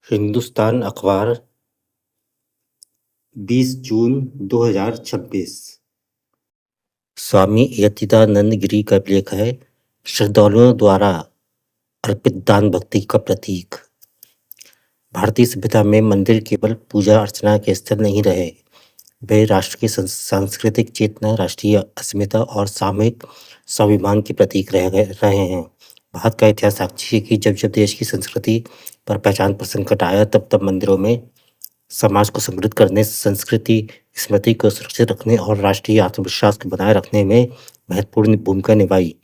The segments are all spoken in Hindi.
हिंदुस्तान अखबार 20 जून 2026। स्वामी यतीदानंद गिरी का लेख है, श्रद्धालुओं द्वारा अर्पित दान भक्ति का प्रतीक। भारतीय सभ्यता में मंदिर केवल पूजा अर्चना के स्थल नहीं रहे, वे राष्ट्र की सांस्कृतिक चेतना, राष्ट्रीय अस्मिता और सामूहिक स्वाभिमान के प्रतीक रहे हैं। भारत का इतिहास साक्षी है कि जब जब देश की संस्कृति पर पहचान पर संकट आया, तब तब मंदिरों में समाज को समृद्ध करने, संस्कृति स्मृति को सुरक्षित रखने और राष्ट्रीय आत्मविश्वास को बनाए रखने में महत्वपूर्ण भूमिका निभाई।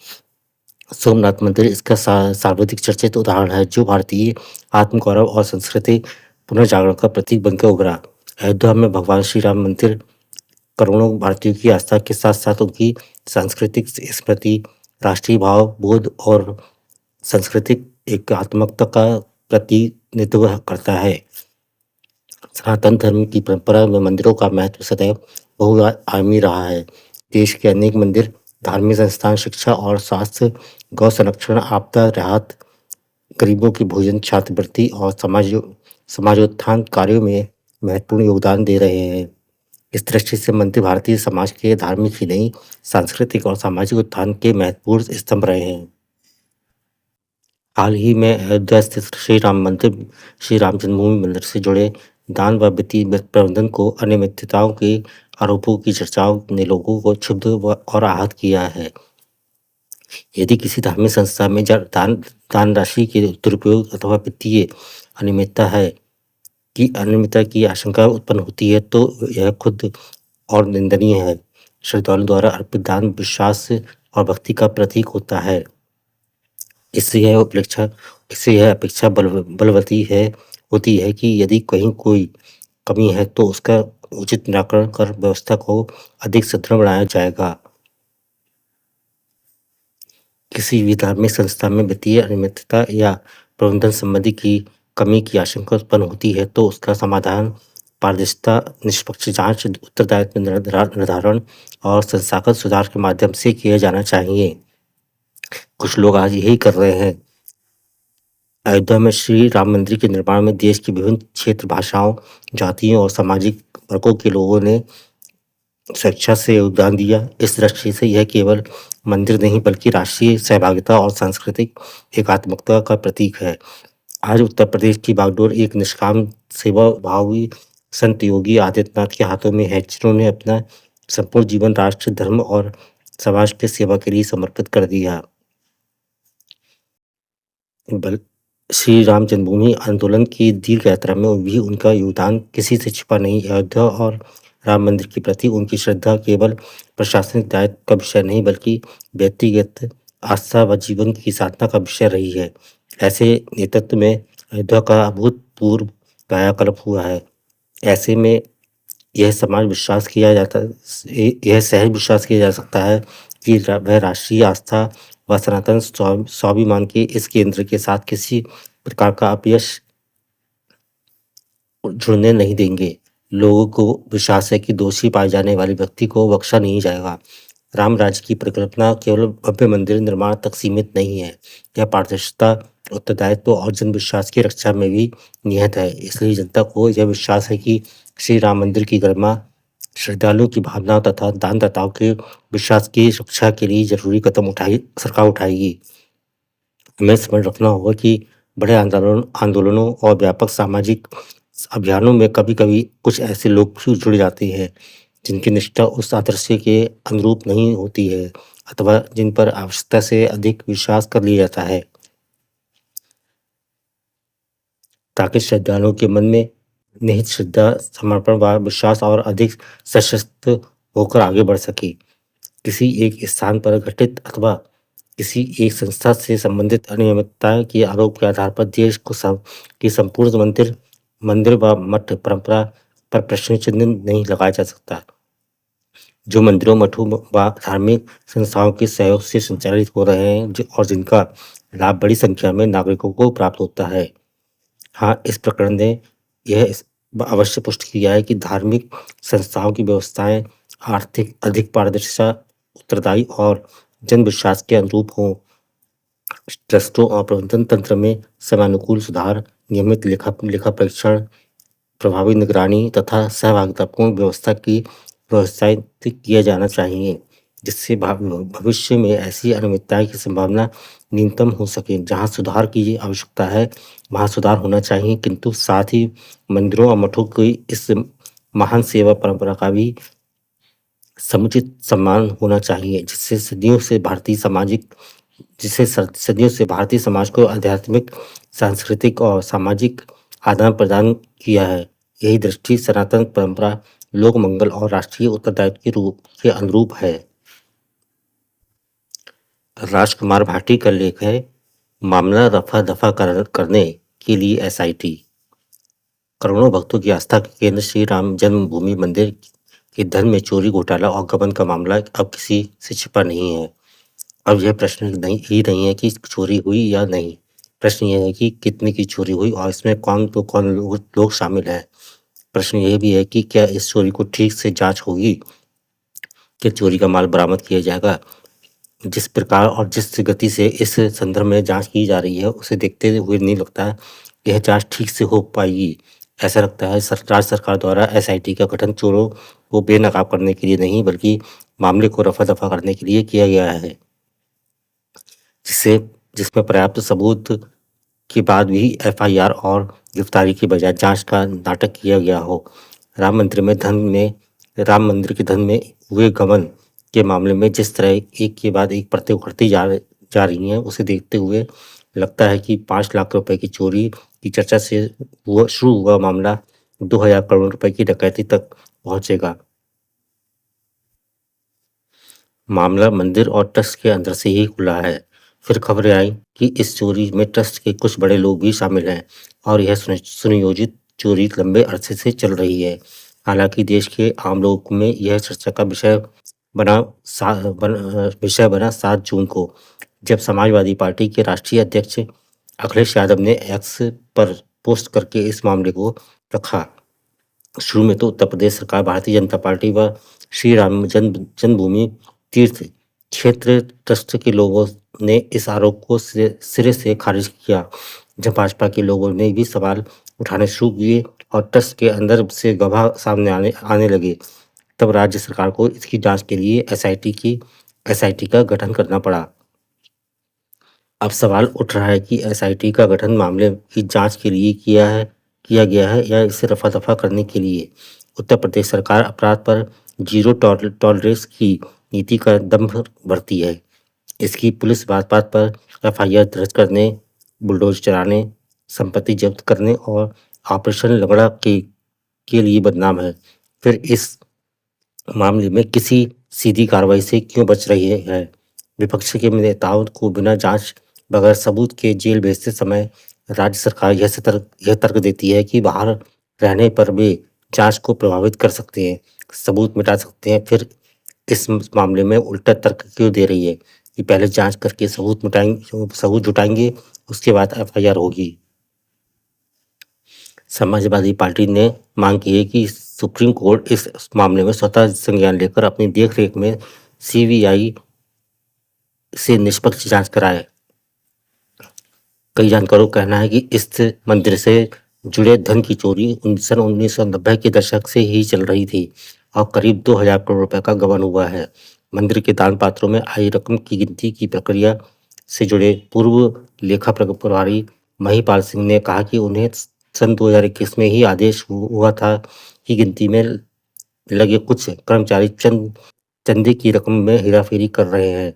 सोमनाथ मंदिर इसका सर्वाधिक चर्चित उदाहरण है, जो भारतीय आत्मगौरव और संस्कृति पुनर्जागरण का प्रतीक बनकर उभरा। अयोध्या में भगवान श्री राम मंदिर करोड़ों भारतीयों की आस्था के साथ साथ उनकी सांस्कृतिक स्मृति, राष्ट्रीय भाव, बोध और सांस्कृतिक एकात्मकता का प्रतिनिधित्व करता है। सनातन धर्म की परंपरा में मंदिरों का महत्व सदैव बहुआयामी रहा है। देश के अनेक मंदिर धार्मिक संस्थान, शिक्षा और स्वास्थ्य, गौ संरक्षण, आपदा राहत, गरीबों की भोजन, छात्रवृत्ति और समाजोत्थान कार्यों में महत्वपूर्ण योगदान दे रहे हैं। इस दृष्टि से मंदिर भारतीय समाज के धार्मिक ही नहीं, सांस्कृतिक और सामाजिक उत्थान के महत्वपूर्ण स्तंभ रहे हैं। हाल ही में अयोध्या स्थित श्री राम जन्मभूमि मंदिर से जुड़े दान व वित्तीय प्रबंधन को अनियमितताओं के आरोपों की चर्चाओं ने लोगों को क्षुब्ध और आहत किया है। यदि किसी धार्मिक संस्था में दान राशि के दुरुपयोग अथवा वित्तीय अनियमितता की आशंका उत्पन्न होती है, तो यह खुद और निंदनीय है। श्रद्धालुओं द्वारा अर्पित दान विश्वास और भक्ति का प्रतीक होता है। इससे यह अपेक्षा बलवती होती है कि यदि कहीं कोई कमी है तो उसका उचित निराकरण कर व्यवस्था को अधिक सुदृढ़ बनाया जाएगा। किसी भी धार्मिक संस्था में वित्तीय अनियमितता या प्रबंधन संबंधी की कमी की आशंका उत्पन्न होती है, तो उसका समाधान पारदर्शिता, निष्पक्ष जांच, उत्तरदायित्व निर्धारण और संस्थागत सुधार के माध्यम से किया जाना चाहिए। कुछ लोग आज यही कर रहे हैं। अयोध्या में श्री राम मंदिर के निर्माण में देश के विभिन्न क्षेत्र, भाषाओं, जातियों और सामाजिक वर्गों के लोगों ने स्वेच्छा से योगदान दिया। इस दृष्टि से यह केवल मंदिर नहीं बल्कि राष्ट्रीय सहभागिता और सांस्कृतिक एकात्मकता का प्रतीक है। आज उत्तर प्रदेश की बागडोर एक निष्काम सेवा भावी संत योगी आदित्यनाथ के हाथों में है, जिन्होंने अपना संपूर्ण जीवन राष्ट्र, धर्म और समाज की सेवा के लिए समर्पित कर दिया। श्री राम जन्मभूमि आंदोलन की दीर्घ यात्रा में भी उनका योगदान किसी से छिपा नहीं। अयोध्या और राम मंदिर के प्रति उनकी श्रद्धा केवल प्रशासनिक दायित्व का विषय नहीं बल्कि व्यक्तिगत आस्था व जीवन की साधना का विषय रही है। ऐसे नेतृत्व में अयोध्या का अभूतपूर्व कायाकल्प हुआ है। ऐसे में यह सहज विश्वास किया जा सकता है कि वह राष्ट्रीय आस्था व सनातन स्वाभिमान के इस केंद्र के साथ किसी प्रकार का अपयश जुड़ने नहीं देंगे। लोगों को विश्वास है कि दोषी पाए जाने वाले व्यक्ति को बख्शा नहीं जाएगा। राम राज्य की परिकल्पना केवल भव्य मंदिर निर्माण तक सीमित नहीं है, यह पारदर्शिता, उत्तरदायित्व और जन विश्वास की रक्षा में भी निहित है। इसलिए जनता को यह विश्वास है कि श्री राम मंदिर की गरिमा, श्रद्धालुओं की भावना तथा दानदाताओं के विश्वास की रक्षा के लिए जरूरी कदम सरकार उठाएगी। हमें स्मरण रखना होगा कि बड़े आंदोलनों और व्यापक सामाजिक अभियानों में कभी कभी कुछ ऐसे लोग जुड़ जाते हैं जिनकी निष्ठा उस आदर्श के अनुरूप नहीं होती है अथवा जिन पर आवश्यकता से अधिक विश्वास कर लिया जाता है, ताकि श्रद्धालुओं के मन में निहित श्रद्धा, समर्पण व विश्वास और अधिक सशक्त होकर आगे बढ़ सके। किसी एक स्थान पर घटित अथवा किसी एक संस्था से संबंधित अनियमितता के आरोप के आधार पर देश की संपूर्ण मंदिर व मठ परंपरा पर प्रश्न चिन्ह नहीं लगाया जा सकता, जो मंदिरों, मठों व धार्मिक संस्थाओं के सहयोग से संचालित हो रहे हैं और जिनका लाभ बड़ी संख्या में नागरिकों को प्राप्त होता है। हाँ, इस प्रकरण ने यह अवश्य पुष्टि किया है कि धार्मिक संस्थाओं की व्यवस्थाएं आर्थिक अधिक पारदर्शिता, उत्तरदायी और जन विश्वास के अनुरूप हों। ट्रस्टों और प्रबंधन तंत्र में समयानुकूल सुधार, नियमित लेखा परीक्षण, प्रभावी निगरानी तथा सहभागितापूर्ण व्यवस्था की प्रोत्साहित किया जाना चाहिए, जिससे भविष्य में ऐसी अनियमितता की संभावना न्यूनतम हो सके। जहाँ सुधार की आवश्यकता है, वहाँ सुधार होना चाहिए, किंतु साथ ही मंदिरों और मठों की इस महान सेवा परंपरा का भी समुचित सम्मान होना चाहिए, जिससे सदियों से भारतीय समाज को आध्यात्मिक, सांस्कृतिक और सामाजिक आदान-प्रदान किया है। यही दृष्टि सनातन परंपरा, लोक मंगल और राष्ट्रीय उत्तरदायित्व के अनुरूप है। राजकुमार भाटी का लेख है, मामला रफा-दफा करने के लिए एसआईटी। करोड़ों भक्तों की आस्था के केंद्र श्री राम जन्मभूमि मंदिर के धन में चोरी, घोटाला और गबन का मामला अब किसी से छिपा नहीं है। अब यह प्रश्न नहीं है कि चोरी हुई या नहीं, प्रश्न यह है कि कितने की चोरी हुई और इसमें कौन लोग शामिल हैं। प्रश्न यह भी है कि क्या इस चोरी को ठीक से जांच होगी, कि चोरी का माल बरामद किया जाएगा। जिस प्रकार और जिस गति से इस संदर्भ में जांच की जा रही है, उसे देखते हुए नहीं लगता यह जांच ठीक से हो पाएगी। ऐसा लगता है राज्य सरकार द्वारा एसआईटी का गठन चोरों को बेनकाब करने के लिए नहीं, बल्कि मामले को रफा-दफा करने के लिए किया गया है, जिसमें पर्याप्त सबूत के बाद भी एफआईआर और गिरफ्तारी की बजाय जांच का नाटक किया गया हो। राम मंदिर के धन में हुए गबन के मामले में जिस तरह एक के बाद एक परतें उखड़ती जा रही हैं, उसे देखते हुए लगता है कि 5 लाख रुपए की चोरी की चर्चा से शुरू हुआ मामला 2000 करोड़ रुपए की डकैती तक पहुंचेगा। मामला मंदिर और ट्रस्ट के अंदर से ही खुला है। फिर खबरें आई कि इस चोरी में ट्रस्ट के कुछ बड़े लोग भी शामिल हैं और यह सुनियोजित चोरी लंबे अरसे से चल रही है। हालांकि देश के आम लोगों में यह चर्चा का विषय बना 7 जून को, जब समाजवादी पार्टी के राष्ट्रीय अध्यक्ष अखिलेश यादव ने एक्स पर पोस्ट करके इस मामले को रखा। शुरू में तो उत्तर प्रदेश सरकार, भारतीय जनता पार्टी व श्री राम जन्मभूमि तीर्थ क्षेत्र ट्रस्ट के लोगों ने इस आरोप को सिरे से खारिज किया। जब भाजपा के लोगों ने भी सवाल उठाने शुरू किए और ट्रस्ट के अंदर से गवाह सामने आने लगे, तब राज्य सरकार को इसकी जांच के लिए एसआईटी का गठन करना पड़ा। अब सवाल उठ रहा है कि एसआईटी का गठन मामले की जांच के लिए किया गया है या इसे रफा-दफा करने के लिए। उत्तर प्रदेश सरकार अपराध पर जीरो टॉलरेंस की नीति का दंभ भरती है। इसकी पुलिस बात-बात पर एफआईआर दर्ज करने, बुलडोजर चलाने, संपत्ति जब्त करने और ऑपरेशन लंगड़ा के लिए बदनाम है। फिर इस मामले में किसी सीधी कार्रवाई से क्यों बच रही है? विपक्ष के नेताओं को बिना जांच, बगैर सबूत के जेल भेजते समय राज्य सरकार यह तर्क देती है कि बाहर रहने पर वे जांच को प्रभावित कर सकते हैं, सबूत मिटा सकते हैं। फिर इस मामले में उल्टा तर्क क्यों दे रही है कि पहले जांच करके सबूत जुटाएंगे, उसके बाद एफआईआर होगी। समाजवादी पार्टी ने मांग की है कि सुप्रीम कोर्ट इस मामले में स्वतः संज्ञान लेकर अपनी देखरेख में सीबीआई से निष्पक्ष जांच कराए। कई जानकारों का कहना है कि इस मंदिर से जुड़े धन की चोरी 1990 के दशक से ही चल रही थी और करीब 2000 करोड़ रुपए का गबन हुआ है। मंदिर के दान पात्रों में आई रकम की गिनती की प्रक्रिया से जुड़े पूर्व लेखा प्रभारी महिपाल सिंह ने कहा कि उन्हें सन 2021 में ही आदेश हुआ था कि गिनती में लगे कुछ कर्मचारी चंदे की रकम में हेराफेरी कर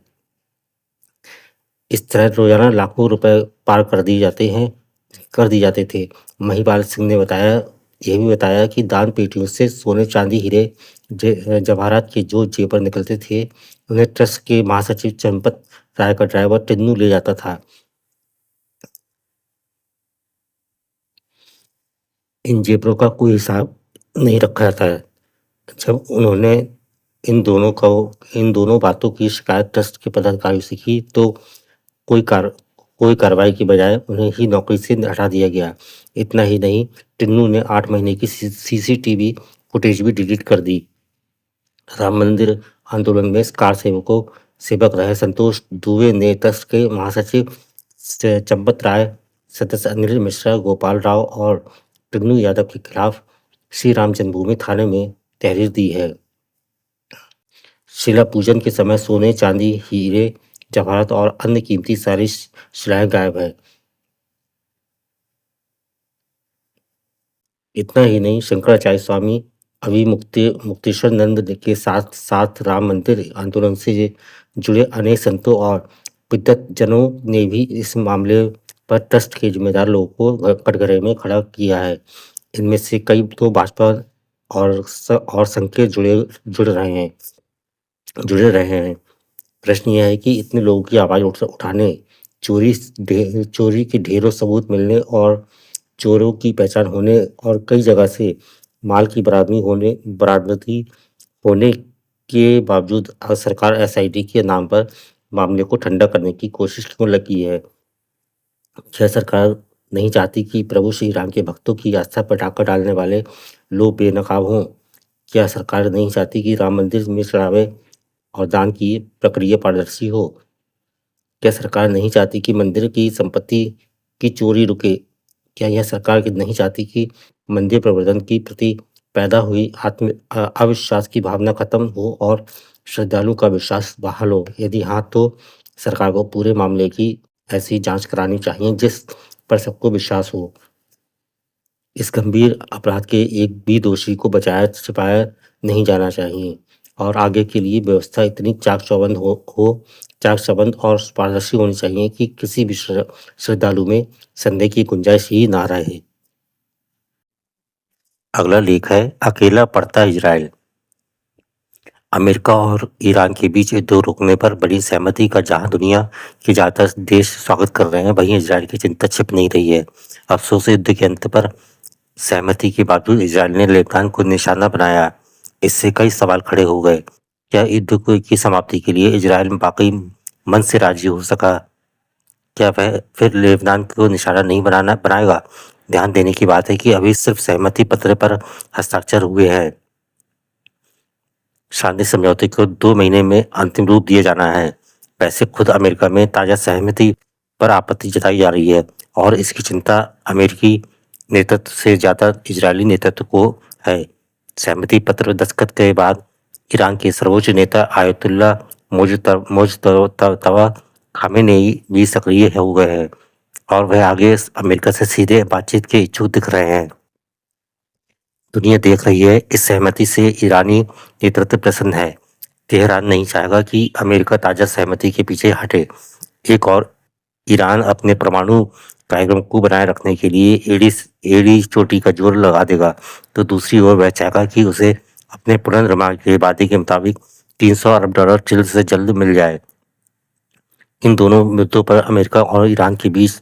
इस तरह रोजाना लाखों रुपए पार कर दी जाते थे। महिपाल सिंह ने यह भी बताया कि दान पेटियों से सोने, चांदी, हीरे, जवाहरात के जो जेवर निकलते थे, उन्हें ट्रस्ट के महासचिव चंपत राय का ड्राइवर टिन्नू ले जाता था। इन जेवरों का कोई हिसाब नहीं रखा जाता है। जब उन्होंने इन दोनों बातों की शिकायत ट्रस्ट के पदाधिकारियों से की, तो कोई कार्रवाई की बजाय उन्हें ही नौकरी से हटा दिया गया। इतना ही नहीं, टिन्नू ने 8 महीने की सीसीटीवी फुटेज भी डिलीट कर दी। राम मंदिर आंदोलन में कार सेवक रहे संतोष दुबे ने ट्रस्ट के महासचिव चंपत राय सदस्य अनिल मिश्रा, गोपाल राव और प्रज्ञू यादव के खिलाफ श्री राम जन्मभूमि थाने में तहरीर दी है। शिला पूजन के समय सोने, चांदी, हीरे, जवाहरात और अन्य कीमती सारी शिलाएं गायब है। इतना ही नहीं, शंकराचार्य स्वामी अभी मुक्तेश्वर नंद के साथ साथ राम मंदिर आंदोलन से जुड़े अनेक संतों और विद्वज्जनों ने भी इस मामले पर ट्रस्ट के जिम्मेदार लोगों को कटघरे में खड़ा किया है। इनमें से कई तो भाजपा और संघ के जुड़े रहे हैं। प्रश्न यह है कि इतने लोगों की आवाज उठाने, चोरी के ढेरों सबूत मिलने और चोरों की पहचान होने और कई जगह से माल की बरामदगी होने के बावजूद सरकार एसआईटी के नाम पर मामले को ठंडा करने की कोशिश क्यों लगी है? क्या सरकार नहीं चाहती कि प्रभु श्री राम के भक्तों की आस्था पर डाका डालने वाले लोग बेनकाब हों? क्या सरकार नहीं चाहती कि राम मंदिर में चढ़ावे और दान की प्रक्रिया पारदर्शी हो? क्या सरकार नहीं चाहती कि मंदिर की संपत्ति की चोरी रुके? क्या यह सरकार नहीं चाहती कि मंदिर प्रबंधन की प्रति पैदा हुई अविश्वास की भावना खत्म हो और श्रद्धालु का विश्वास बहाल हो? यदि हाँ, तो सरकार को पूरे मामले की ऐसी जांच करानी चाहिए जिस पर सबको विश्वास हो। इस गंभीर अपराध के एक भी दोषी को बचाया छिपाया नहीं जाना चाहिए और आगे के लिए व्यवस्था इतनी चाक चौबंद और पारदर्शी होनी चाहिए कि किसी भी श्रद्धालु में संदेह की गुंजाइश ही ना रहे। अगला लेख है, अकेला पड़ता इजराइल। अमेरिका और ईरान के बीच युद्ध रोकने पर बड़ी सहमति का जहां दुनिया के ज्यादातर देश स्वागत कर रहे हैं, वहीं इजराइल की चिंता छिप नहीं रही है। अफसोस, युद्ध के अंत पर सहमति के बावजूद इजराइल ने लेबनान को निशाना बनाया। इससे कई सवाल खड़े हो गए। क्या युद्ध की समाप्ति के लिए इजराइल वाकई मन से राजी हो सका? क्या वह फिर लेबनान को निशाना नहीं बनाएगा? ध्यान देने की बात है कि अभी सिर्फ सहमति पत्र पर हस्ताक्षर हुए हैं। शांति समझौते को 2 महीने में अंतिम रूप दिया जाना है। वैसे खुद अमेरिका में ताजा सहमति पर आपत्ति जताई जा रही है और इसकी चिंता अमेरिकी नेतृत्व से ज्यादा इजरायली नेतृत्व को है। सहमति पत्र दस्तखत के बाद ईरान के सर्वोच्च नेता आयतुल्ला मुज्तबा खामेनेई भी सक्रिय हो गए हैं और वह आगे अमेरिका से सीधे बातचीत के इच्छुक दिख रहे हैं। दुनिया देख रही है, इस सहमति से ईरानी नेतृत्व प्रसन्न है। तेहरान नहीं चाहेगा कि अमेरिका ताजा सहमति के पीछे हटे। एक और ईरान अपने परमाणु कार्यक्रम को बनाए रखने के लिए एड़ी चोटी का जोर लगा देगा, तो दूसरी ओर वह चाहेगा कि उसे अपने पुनर्निर्माण के वादे के मुताबिक $300 अरब जल्द से जल्द मिल जाए। इन दोनों मुद्दों पर अमेरिका और ईरान के बीच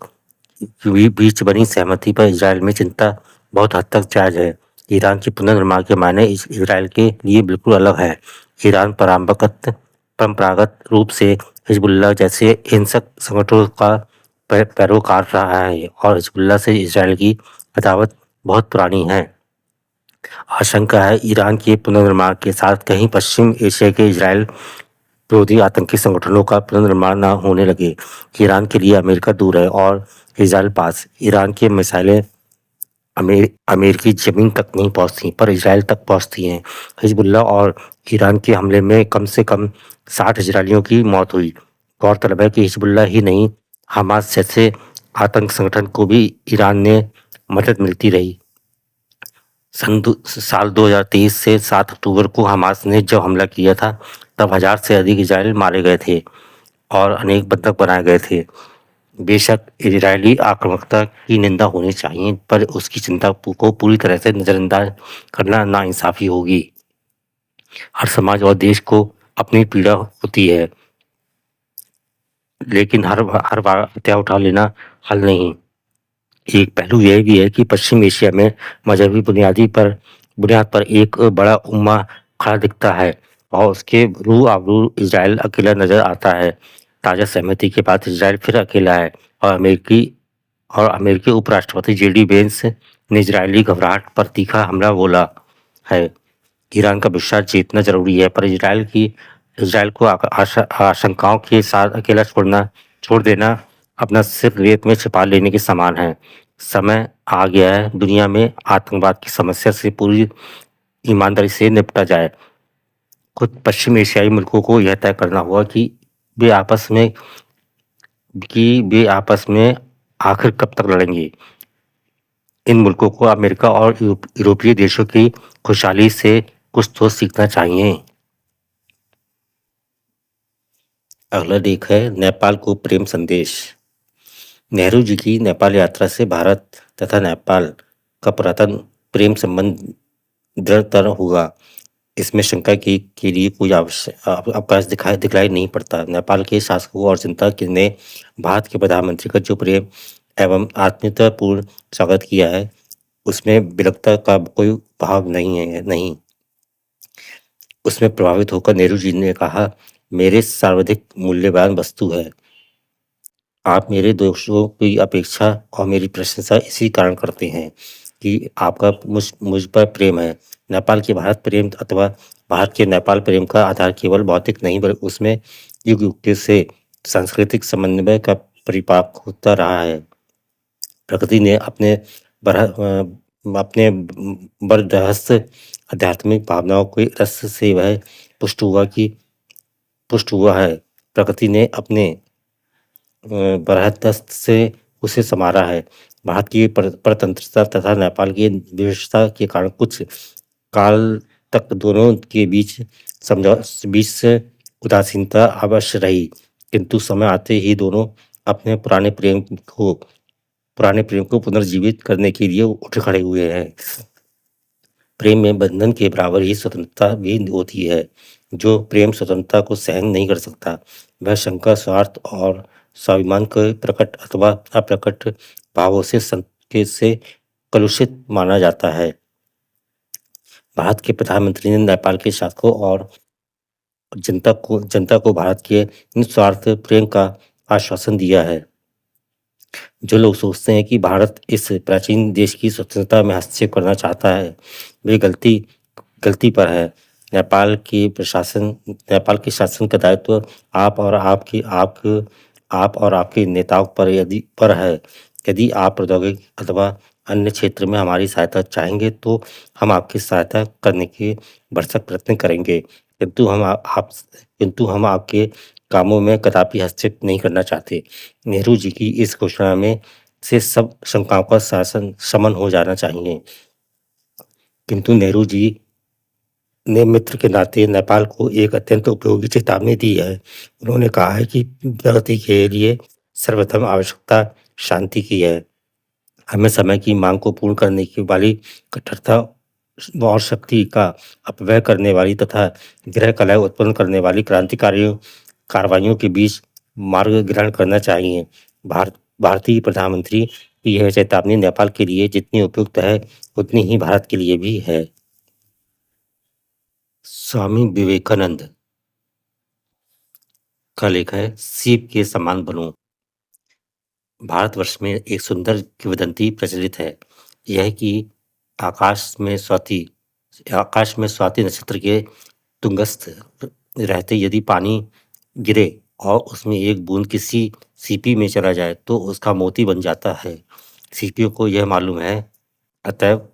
बनी सहमति पर इजराइल में चिंता बहुत हद तक जायज है। ईरान के पुनर्निर्माण के मायने इजराइल के लिए बिल्कुल अलग है। ईरान परंपरागत रूप से हिजबुल्लाह जैसे हिंसक संगठनों का पैरोकार रहा है और हिजबुल्लाह से इजराइल की अदावत बहुत पुरानी है। आशंका है ईरान के पुनर्निर्माण के साथ कहीं पश्चिम एशिया के इजराइल विरोधी आतंकी संगठनों का पुनर्निर्माण न होने लगे। ईरान के लिए अमेरिका दूर है और इजराइल पास। ईरान की मिसाइलें अमेरिकी जमीन तक नहीं पहुंचती, पर इजराइल तक पहुंचती हैं। हिजबुल्लाह और ईरान के हमले में कम से कम 60 इजरायलियों की मौत हुई। गौरतलब है कि हिजबुल्लाह ही नहीं, हमास जैसे आतंक संगठन को भी ईरान ने मदद मिलती रही। साल 2023 से 7 अक्टूबर को हमास ने जब हमला किया था, तब 1000 से अधिक इजरायली मारे गए थे और अनेक बंधक बनाए गए थे। बेशक इजरायली आक्रामकता की निंदा होनी चाहिए, पर उसकी चिंता को पूरी तरह से नजरअंदाज करना नाइंसाफी होगी। हर समाज और देश को अपनी पीड़ा होती है, लेकिन हर बार हत्या उठा लेना हल नहीं। एक पहलू यह भी है कि पश्चिम एशिया में मजहबी बुनियाद पर एक बड़ा उम्मा खड़ा दिखता है और उसके रू आबरू इजराइल अकेला नजर आता है। ताजा सहमति के बाद इजराइल फिर अकेला है और अमेरिकी उपराष्ट्रपति जेडी वेंस ने इजरायली घबराहट पर तीखा हमला बोला है। ईरान का विश्वास जीतना जरूरी है, पर इजराइल को आशंकाओं के साथ अकेला छोड़ देना अपना सिर रेत में छिपा लेने के समान है। समय आ गया है दुनिया में आतंकवाद की समस्या से पूरी ईमानदारी से निपटा जाए। खुद पश्चिम एशियाई मुल्कों को यह तय करना होगा वे आपस में वे आपस में आखिर कब तक लड़ेंगे। इन मुल्कों को अमेरिका और यूरोपीय देशों की खुशहाली से कुछ तो सीखना चाहिए। अगला लेख है नेपाल को प्रेम संदेश। नेहरू जी की नेपाल यात्रा से भारत तथा नेपाल का पुरातन प्रेम संबंध दृढ़तर होगा। इसमें शंका के लिए कोई अवकाश दिखलाई नहीं पड़ता। नेपाल के शासकों और जनता ने भारत के प्रधानमंत्री का जो प्रेम एवं आत्मीयतापूर्ण स्वागत किया है, उसमें विरक्ता का कोई भाव नहीं। उसमें प्रभावित होकर नेहरू जी ने कहा, मेरे सर्वाधिक मूल्यवान वस्तु है। आप मेरे दोस्तों की अपेक्षा और मेरी प्रशंसा इसी कारण करते हैं कि आपका मुझ पर प्रेम है। नेपाल के भारत प्रेम अथवा भारत के नेपाल प्रेम का आधार केवल भौतिक नहीं बल्कि उसमें युग युग से सांस्कृतिक समन्वय का परिपाक होता रहा है। प्रकृति ने अपने बरदहस्त आध्यात्मिक भावनाओं के रस से वह पुष्ट हुआ है। प्रकृति ने अपने बरहदस्त से उसे संवारा है। भारत की परतंत्रता तथा नेपाल की विशेषता के कारण कुछ काल तक दोनों के बीच उदासीनता अवश्य रही, किंतु समय आते ही दोनों अपने पुराने प्रेम को पुनर्जीवित करने के लिए उठ खड़े हुए हैं। प्रेम में बंधन के बराबर ही स्वतंत्रता भी होती है। जो प्रेम स्वतंत्रता को सहन नहीं कर सकता, वह शंका, स्वार्थ और स्वाभिमान के प्रकट अथवा अप्रकट भावों से कलुषित माना जाता है। भारत के प्रधानमंत्री ने नेपाल के शासकों और जनता को भारत के निस्वार्थ प्रेम का आश्वासन दिया है। जो लोग सोचते हैं कि भारत इस प्राचीन देश की स्वतंत्रता में हस्तक्षेप करना चाहता है, वे गलती पर है। नेपाल के शासन का दायित्व आप और आपके नेताओं पर है। यदि आप प्रौद्योगिकी अथवा अन्य क्षेत्र में हमारी सहायता चाहेंगे तो हम आपकी सहायता करने के भरसक प्रयत्न करेंगे, किंतु हम आपके कामों में कदापि हस्तक्षेप नहीं करना चाहते। नेहरू जी की इस घोषणा में से सब शंकाओं का शमन हो जाना चाहिए, किंतु नेहरू जी ने मित्र के नाते नेपाल को एक अत्यंत उपयोगी चेतावनी दी है। उन्होंने कहा है कि प्रगति के लिए सर्वप्रथम आवश्यकता शांति की है। हमें समय की मांग को पूर्ण करने की वाली कठोरता और शक्ति का अपव्यय करने वाली तथा गृह कलह उत्पन्न करने वाली क्रांतिकारी कार्रवाइयों के बीच मार्ग ग्रहण करना चाहिए। भारतीय प्रधानमंत्री की यह चेतावनी नेपाल के लिए जितनी उपयुक्त है, उतनी ही भारत के लिए भी है। स्वामी विवेकानंद का लेख है, सीप के समान बनो। भारतवर्ष में एक सुंदर किंवदंती प्रचलित है, यह कि आकाश में स्वाति नक्षत्र के तुंगस्थ रहते यदि पानी गिरे और उसमें एक बूंद किसी सीपी में चला जाए तो उसका मोती बन जाता है। सीपियों को यह मालूम है, अतएव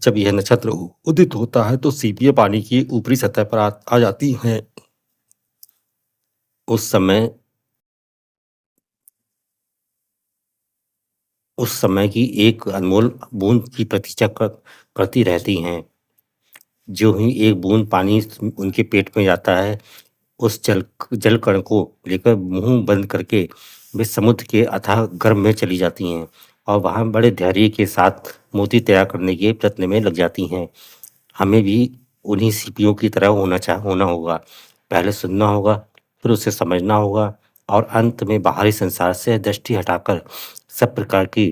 जब यह नक्षत्र उदित होता है तो सीपियां पानी की ऊपरी सतह पर आ जाती हैं। उस समय की एक अनमोल बूंद की प्रतीक्षा करती रहती हैं। जो ही एक बूंद पानी उनके पेट में जाता है, उस जल कण को लेकर मुंह बंद करके वे समुद्र के अथाह गर्भ में चली जाती हैं और वहां बड़े धैर्य के साथ मोती तैयार करने के प्रयत्न में लग जाती हैं। हमें भी उन्हीं सीपियों की तरह होना होगा। पहले सुनना होगा, फिर उसे समझना होगा और अंत में बाहरी संसार से दृष्टि हटाकर सब प्रकार की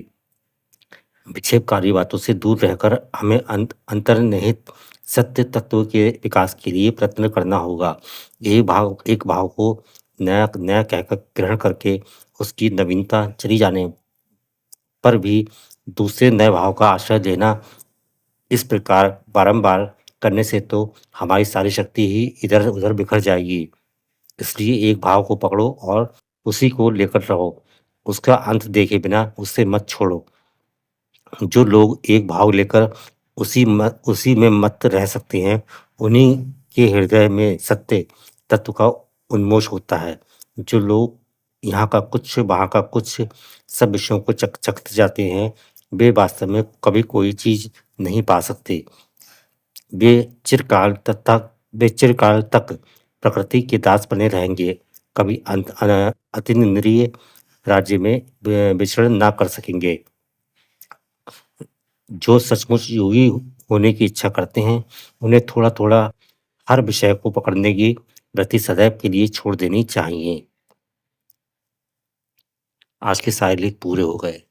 विक्षेपकारी बातों से दूर रहकर हमें अंतर्निहित सत्य तत्व के विकास के लिए प्रयत्न करना होगा। एक भाव को नया कहकर ग्रहण करके उसकी नवीनता चली जाने पर भी दूसरे नए भाव का आश्रय लेना, इस प्रकार बारंबार करने से तो हमारी सारी शक्ति ही इधर उधर बिखर जाएगी। इसलिए एक भाव को पकड़ो और उसी को लेकर रहो, उसका अंत देखे बिना उसे मत छोड़ो। जो लोग एक भाव लेकर उसी में मत रह सकते हैं, उन्हीं के हृदय में सत्य तत्व का उन्मोष होता है। जो लोग यहाँ का कुछ, वहाँ का कुछ, सब विषयों को चखते जाते हैं, वे वास्तव में कभी कोई चीज़ नहीं पा सकते। वे वे चिरकाल तक प्रकृति के दास बने रहेंगे, कभी अतीन्द्रिय राज्य में विचरण ना कर सकेंगे। जो सचमुच योगी होने की इच्छा करते हैं, उन्हें थोड़ा-थोड़ा हर विषय को पकड़ने की वृत्ति सदैव के लिए छोड़ देनी चाहिए। आज के सारे लेख पूरे हो गए।